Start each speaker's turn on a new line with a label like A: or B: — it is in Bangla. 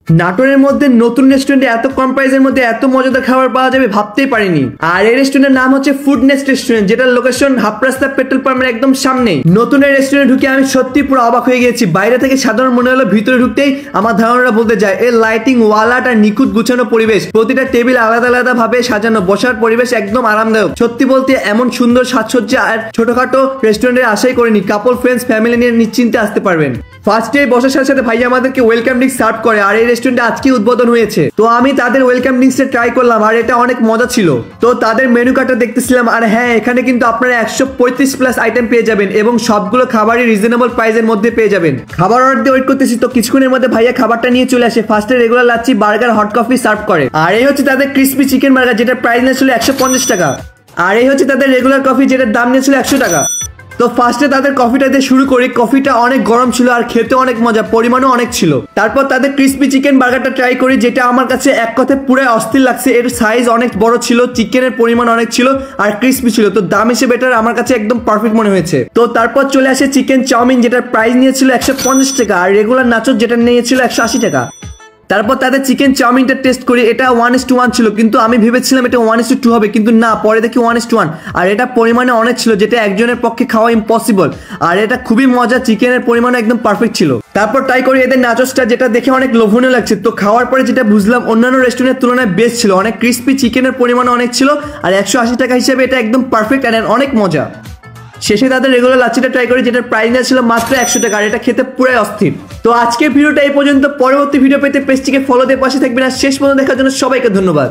A: নাটোরের মধ্যে নতুন রেস্টুরেন্টে এত কম প্রাইসের মধ্যে এত মজাদার খাবার পাওয়া যাবে ভাবতেই পারিনি। আর এই রেস্টুরেন্টের নাম হচ্ছে ফুডনেস্ট রেস্টুরেন্ট, যেটার লোকেশন হাফরাস্তা পেট্রোল পাম্পের একদম সামনে। নতুন এই রেস্টুরেন্টে ঢুকে আমি সত্যি পুরো অবাক হয়ে গেছি। বাইরে থেকে সাধারণ মনে হলো, ভিতরে ঢুকতেই আমার ধারণাটা বলতে যায় এর লাইটিং, ওয়ালাট আর নিখুঁত গুছানো পরিবেশ, প্রতিটা টেবিল আলাদা আলাদা ভাবে সাজানো, বসার পরিবেশ একদম আরামদায়ক। সত্যি বলতে এমন সুন্দর সাজসজ্জা আর ছোটখাটো রেস্টুরেন্টের আশাই করিনি। কাপল, ফ্রেন্ডস, ফ্যামিলি নিয়ে নিশ্চিন্তে আসতে পারবেন। ফার্স্টে বসার সাথে সাথে ভাই আমাদেরকে ওয়েলকাম ড্রিঙ্কস সার্ভ করে। আর এই রেস্টুরেন্টে আজকে উদ্বোধন হয়েছে, তো আমি তাদের ওয়েলকাম ড্রিঙ্কসটা ট্রাই করলাম আর এটা অনেক মজা ছিল। তো তাদের মেনু কার্ডটা দেখতেছিলাম, আর হ্যাঁ, এখানে কিন্তু আপনারা 135+ আইটেম পেয়ে যাবেন এবং সবগুলো খাবারই রিজনেবল প্রাইসের মধ্যে পেয়ে যাবেন। খাবার অর্ডার দিয়ে ওয়েট করতেছি, তো কিছুক্ষণের মধ্যে ভাইয়া খাবারটা নিয়ে চলে আসে। ফার্স্টে regular lassi, burger, hot coffee serve করে। আর এই হচ্ছে তাদের ক্রিসপি চিকেন বার্গার, যেটা প্রাইস নিয়েছিল 150 টাকা। আর এই হচ্ছে তাদের রেগুলার কফি, যেটার দাম নিয়েছিল 100 টাকা। তো ফার্স্টে তাদের কফিটা দিয়ে শুরু করি। কফিটা অনেক গরম ছিল আর খেতে অনেক মজা, পরিমাণও অনেক ছিল। তারপর তাদের ক্রিসপি চিকেন বার্গারটা ট্রাই করি, যেটা আমার কাছে এক কথায় পুরো অস্থির লাগছে। এর সাইজ অনেক বড় ছিল, চিকেনের পরিমাণ অনেক ছিল আর ক্রিসপি ছিল। তো দাম হিসেবে এটা আমার কাছে একদম পারফেক্ট মনে হয়েছে। তো তারপর চলে আসে চিকেন চাউমিন, যেটার প্রাইস নিয়েছিল 150 টাকা, আর রেগুলার নাচো যেটা নিয়েছিল 180 টাকা। তারপর তাদের চিকেন চাউমিনটা টেস্ট করি। এটা 1:1 ছিল, কিন্তু আমি ভেবেছিলাম এটা 1:2 হবে, কিন্তু না, পরে দেখি 1:1। আর এটা পরিমাণে অনেক ছিল, যেটা একজনের পক্ষে খাওয়া ইম্পসিবল। আর এটা খুবই মজা, চিকেনের পরিমাণ একদম পারফেক্ট ছিল। তারপর ট্রাই করি এদের নাচোসটা, যেটা দেখে অনেক লোভনীয় লাগছে। তো খাওয়ার পরে যেটা বুঝলাম, অন্যান্য রেস্টুরেন্টের তুলনায় বেস্ট ছিল। অনেক ক্রিস্পি, চিকেনের পরিমাণ অনেক ছিল, আর 180 টাকা হিসেবে এটা একদম পারফেক্ট আর অনেক মজা। শেষে তাদের রেগুলার লাচ্ছিটা ট্রাই করি, যেটার প্রাইস ছিল মাত্র 100 টাকা, আর এটা খেতে পুরাই অস্থির। তো আজকের ভিডিওটা এই পর্যন্ত। পরবর্তী ভিডিও পেতে পেজটিকে ফলো দিয়ে পাশে থাকবেন। আর শেষ পর্যন্ত দেখার জন্য সবাইকে ধন্যবাদ।